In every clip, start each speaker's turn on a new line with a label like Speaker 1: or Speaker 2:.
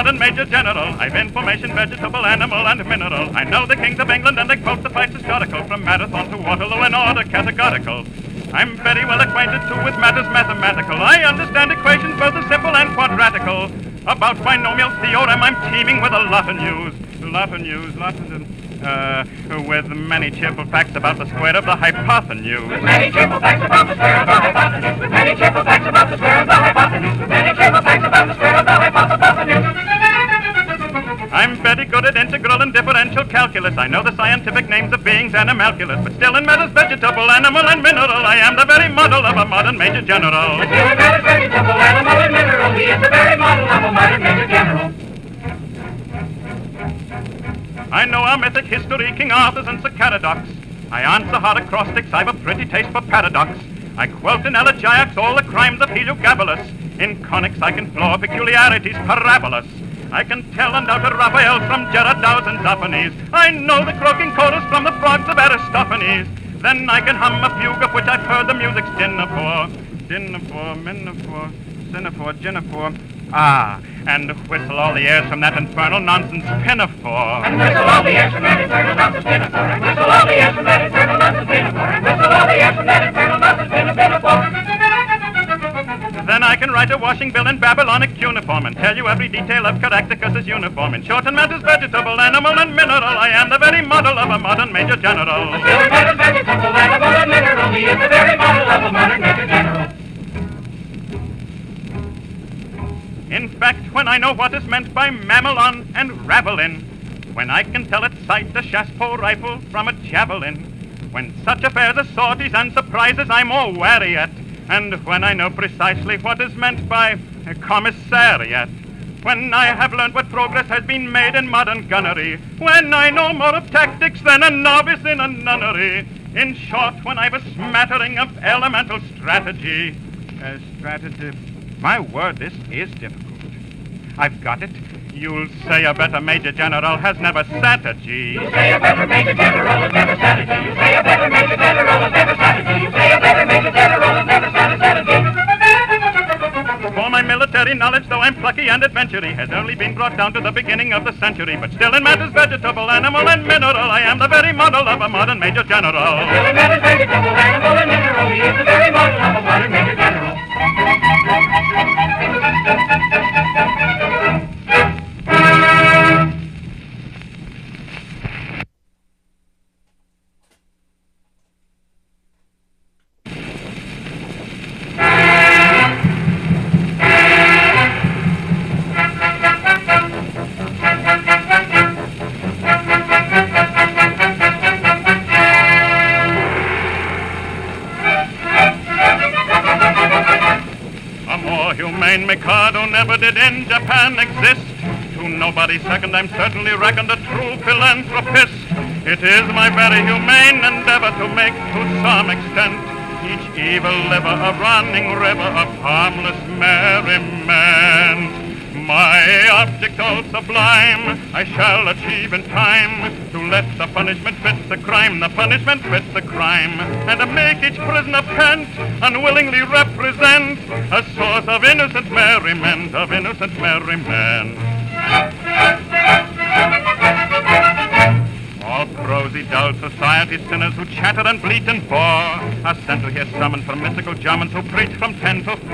Speaker 1: modern Major General. I've information, vegetable, animal, and mineral. I know the kings of England, and I quote the fights historical, from Marathon to Waterloo in order categorical. I'm very well acquainted, too, with matters mathematical. I understand equations both as simple and quadratical. About binomial theorem, I'm teeming with a lot of news. With many cheerful facts about the square of the hypotenuse.
Speaker 2: With many cheerful facts about the square of the hypotenuse. With many cheerful facts about the square of the hypotenuse. With many cheerful facts about the square of the hypotenuse.
Speaker 1: I'm very good at integral and differential calculus. I know the scientific names of beings and animalculous, but still in matters vegetable, animal, and mineral, I am the very model of a modern Major General.
Speaker 2: But still in matters vegetable, animal, and mineral, he is the very model of a modern Major General.
Speaker 1: I know our mythic history, King Arthur's and Sir Caradoc. I answer hard acrostics, I've a pretty taste for paradox. I quote in elegiacs all the crimes of Heliogabalus. In conics I can floor peculiarities parabolous. I can tell and out a Raphael from Gerardows and Zoffanies. I know the croaking chorus from the frogs of Aristophanes. Then I can hum a fugue of which I've heard the music's dinner for. Minophore, Sinophore, Ginophore. And whistle all the airs from that infernal nonsense pinafore.
Speaker 2: And whistle all the airs from that infernal nonsense pinafore. And whistle all the airs from that infernal nonsense pinafore. And whistle all the airs from that infernal nonsense pinafore.
Speaker 1: Then I can write a washing bill in Babylonic cuneiform and tell you every detail of Caractacus's uniform. In short and matters vegetable, animal, and mineral, I am the very model of a modern Major General.
Speaker 2: Still in matters vegetable, animal, and mineral, he is the very model of a modern Major General.
Speaker 1: In fact, when I know what is meant by mamelon and ravelin, when I can tell at sight a chassepot rifle from a javelin, when such affairs as sorties and surprises I'm more wary at, and when I know precisely what is meant by a commissariat, when I have learned what progress has been made in modern gunnery, when I know more of tactics than a novice in a nunnery, in short, when I've a smattering of elemental strategy. My word, this is difficult. I've got it. You'll say a better Major General has never sat a G.
Speaker 2: You say a better Major General has never sat a G. You say a better Major General has never sat a G. You say a better Major General has never sat a G.
Speaker 1: For my military knowledge, though I'm plucky and adventurous, has only been brought down to the beginning of the century. But still in matters vegetable, animal, and mineral, I am the very model of a modern Major General.
Speaker 2: Still in matters vegetable, animal, and mineral, he is the very model of a modern Major General.
Speaker 1: Mikado never did in Japan exist. To nobody's second, I'm certainly reckoned a true philanthropist. It is my very humane endeavor to make, to some extent, each evil liver a running river of harmless merriment. My object all sublime, I shall achieve in time, to let the punishment fit the crime, the punishment fit the crime, and to make each prisoner pent, unwillingly represent a source of innocent merriment, of innocent merriment. All prosy, dull society sinners who chatter and bleat and bore are sent to hear summons from mystical Germans who preach from 10 to 4.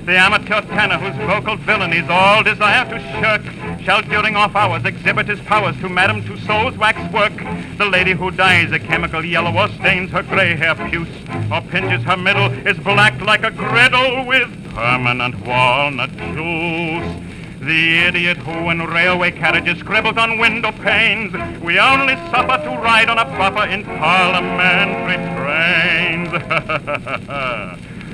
Speaker 1: The amateur tenor whose vocal villainies all desire to shirk shall during off hours exhibit his powers to Madame Tussauds wax work. The lady who dyes a chemical yellow or stains her gray hair puce or pinches her middle is black like a griddle with permanent walnut juice. The idiot who in railway carriages scribbles on window panes. We only suffer to ride on a buffer in parliamentary trains.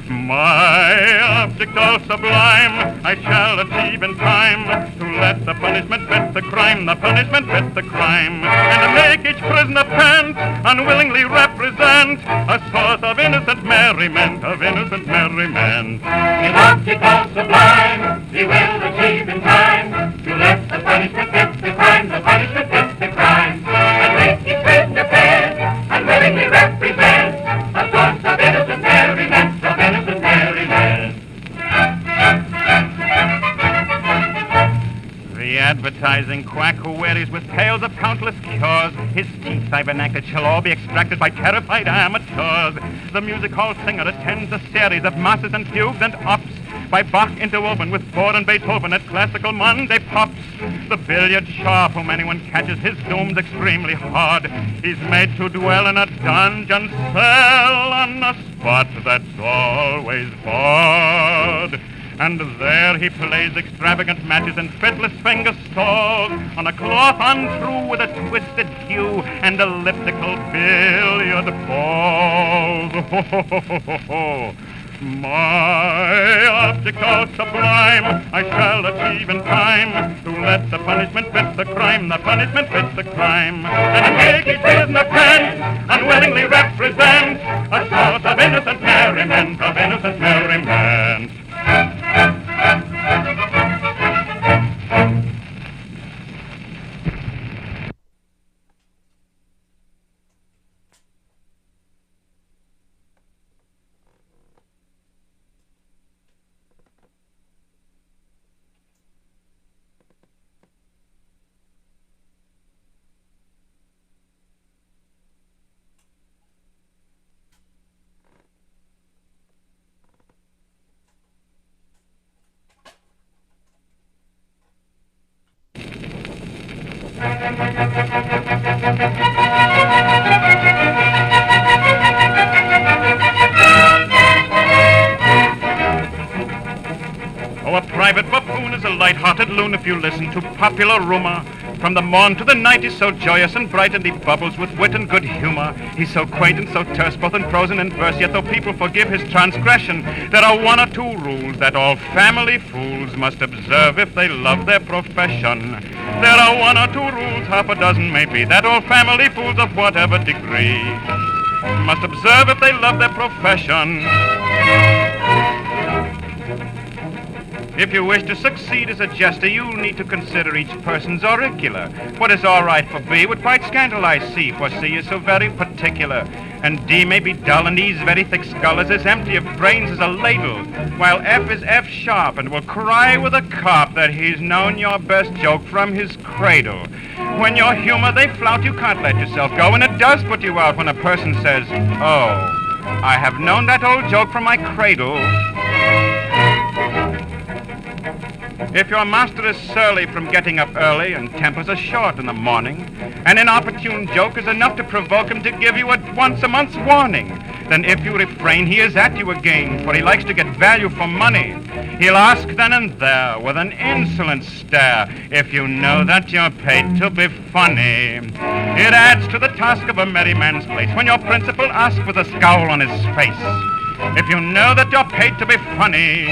Speaker 1: My object all sublime, I shall achieve in time, to let the punishment fit the crime, the punishment fit the crime, and to make each prisoner pant, unwillingly represent a source of innocent merriment, of innocent merriment.
Speaker 2: His object all sublime, he will achieve in time, to let the punishment fit the crime, the punishment fit the crime, and make each prisoner pant, unwillingly represent a source of innocent merriment, of innocent merriment.
Speaker 1: of countless cures. His teeth I've enacted shall all be extracted by terrified amateurs. The music hall singer attends a series of masses and fugues and ops, by Bach interwoven with Ford and Beethoven at classical Monday pops. The billiard sharp whom anyone catches, his doom's extremely hard. He's made to dwell in a dungeon cell on a spot that's always barred. And there he plays extravagant matches in fiddler's finger stalls, on a cloth untrue with a twisted hue and elliptical billiard balls. My object all sublime I shall achieve in time, to let the punishment fit the crime, the punishment fits the crime. And make each prisoner friend, unwillingly represent a source of innocent merriment, of innocent merriment. Oh, a private buffoon is a light-hearted loon if you listen to popular rumor. From the morn to the night he's so joyous and bright, and he bubbles with wit and good humor. He's so quaint and so terse, both in prose and in verse, yet though people forgive his transgression, there are one or two rules that all family fools must observe if they love their profession. There are one or two rules, half a dozen maybe, that all family fools of whatever degree must observe if they love their profession. If you wish to succeed as a jester, you need to consider each person's auricular. What is all right for B would quite scandalize C, for C is so very particular. And D may be dull, and E's very thick skull is as empty of brains as a ladle, while F is F sharp and will cry with a cop that he's known your best joke from his cradle. When your humor they flout, you can't let yourself go, and it does put you out when a person says, "Oh, I have known that old joke from my cradle." If your master is surly from getting up early and tempers are short in the morning, an inopportune joke is enough to provoke him to give you a once-a-month's warning, then if you refrain, he is at you again, for he likes to get value for money. He'll ask then and there, with an insolent stare, if you know that you're paid to be funny. It adds to the task of a merry man's place when your principal asks with a scowl on his face, if you know that you're paid to be funny.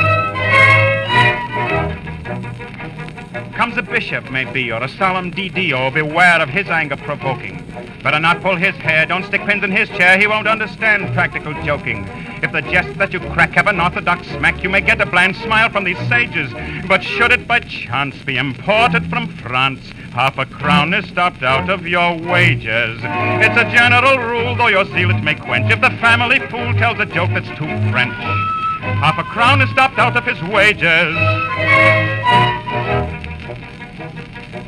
Speaker 1: Comes a bishop, maybe, or a solemn DD, or beware of his anger-provoking. Better not pull his hair, don't stick pins in his chair, he won't understand practical joking. If the jests that you crack have an orthodox smack, you may get a bland smile from these sages. But should it by chance be imported from France, half a crown is stopped out of your wages. It's a general rule, though your zeal it may quench, if the family fool tells a joke that's too French. Half a crown is stopped out of his wages.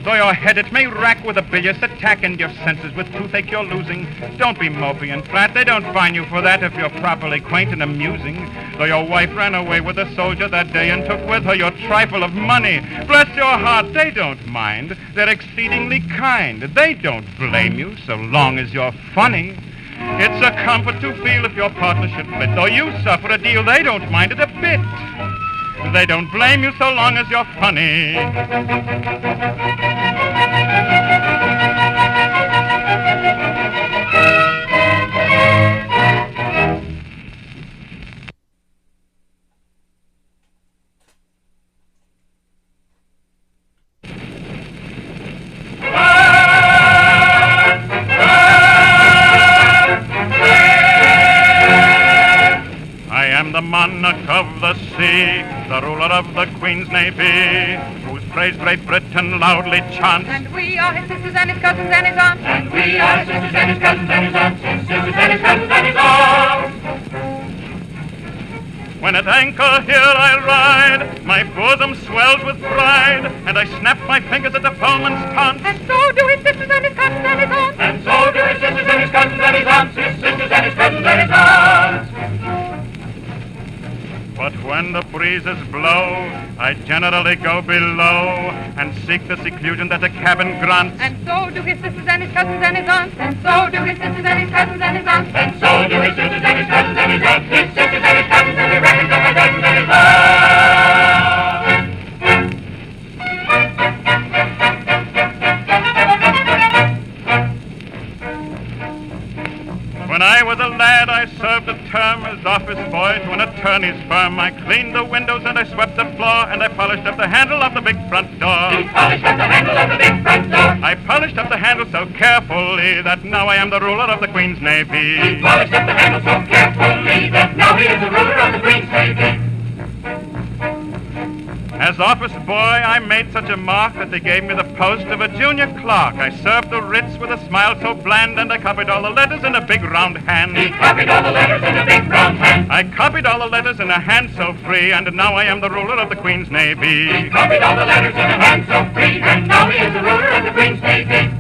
Speaker 1: Though your head it may rack with a bilious attack, and your senses with toothache you're losing, don't be mopey and flat, they don't fine you for that if you're properly quaint and amusing. Though your wife ran away with a soldier that day and took with her your trifle of money, bless your heart, they don't mind, they're exceedingly kind. They don't blame you so long as you're funny. It's a comfort to feel if your partnership split, though you suffer a deal, they don't mind it a bit. They don't blame you so long as you're funny. The monarch of the sea, the ruler of the Queen's Navy, whose praise Great Britain loudly chants.
Speaker 3: And we are his sisters and his cousins and his aunts.
Speaker 2: And we are his sisters and his cousins and his aunts. His sisters and his cousins and his aunts.
Speaker 1: When at anchor here I ride, my bosom swells with pride, and I snap my fingers at the foeman's taunts.
Speaker 3: And so do his sisters and his cousins and his aunts.
Speaker 2: And so do his sisters and his cousins and his aunts, his sisters and his cousins and his aunts.
Speaker 1: But when the breezes blow, I generally go below and seek the seclusion that a cabin grants.
Speaker 3: And so do his sisters and his cousins and his aunts. And so do his sisters and his cousins and his aunts.
Speaker 2: And so do his sisters and his cousins and his aunts, his sisters and his cousins and his reckons of my cousins and his aunts.
Speaker 1: When I was a lad, I served a term as office boy to an attorney's firm. I cleaned the windows and I swept the floor, and I polished up the handle of the big front door.
Speaker 2: He polished up the handle of the big front door.
Speaker 1: I polished up the handle so carefully that now I am the ruler of the Queen's Navy.
Speaker 2: He polished up the handle so carefully that now he is the ruler of the Queen's Navy.
Speaker 1: As office boy, I made such a mark that they gave me the post of a junior clerk. I served the writs with a smile so bland, and I copied all the letters in a big round hand.
Speaker 2: He copied all the letters in a big round hand.
Speaker 1: I copied all the letters in a hand so free, and now I am the ruler of the Queen's Navy.
Speaker 2: He copied all the letters in a hand so free, and now he is the ruler of the Queen's Navy.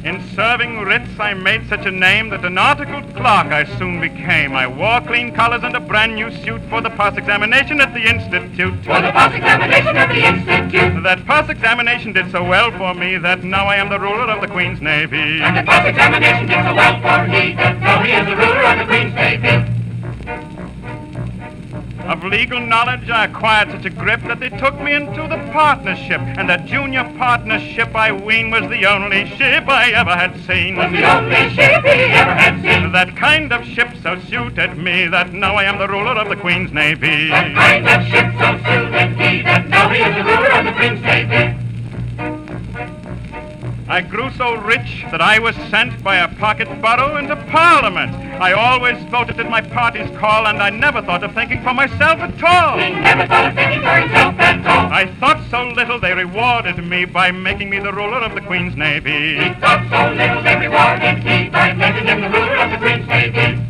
Speaker 1: In serving writs, I made such a name that an articled clerk I soon became. I wore clean collars and a brand new suit for the pass examination at the Institute.
Speaker 2: For the pass examination at the Institute.
Speaker 1: That pass examination did so well for me that now I am the ruler of the Queen's Navy.
Speaker 2: And the pass examination did so well for me that now he is the ruler of the Queen's Navy.
Speaker 1: Of legal knowledge, I acquired such a grip that they took me into the partnership, and that junior partnership, I ween, was the only ship I ever had seen.
Speaker 2: Was the only ship he ever had seen.
Speaker 1: That kind of ship so suited me that now I am the ruler of the Queen's Navy.
Speaker 2: That kind of ship so suited me that now he is the ruler of the Queen's Navy.
Speaker 1: I grew so rich that I was sent by a pocket borough into Parliament. I always voted at my party's call, and I never thought of thinking for myself at all.
Speaker 2: He never thought of thinking for himself at all.
Speaker 1: I thought so little they rewarded me by making me the ruler of the Queen's Navy.
Speaker 2: He thought so little they rewarded me by making him the ruler of the Queen's Navy.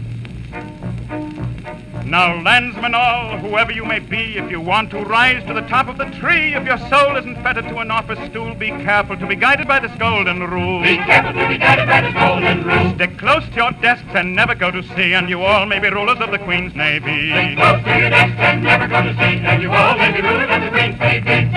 Speaker 1: Now, landsmen all, whoever you may be, if you want to rise to the top of the tree, if your soul isn't fettered to an office stool, be careful to be guided by this golden rule.
Speaker 2: Be careful to be guided by this golden rule.
Speaker 1: Stick close to your desks and never go to sea, and you all may be rulers of the Queen's Navy.
Speaker 2: Stick close to your desks and never go to sea, and you all may be rulers of the Queen's Navy.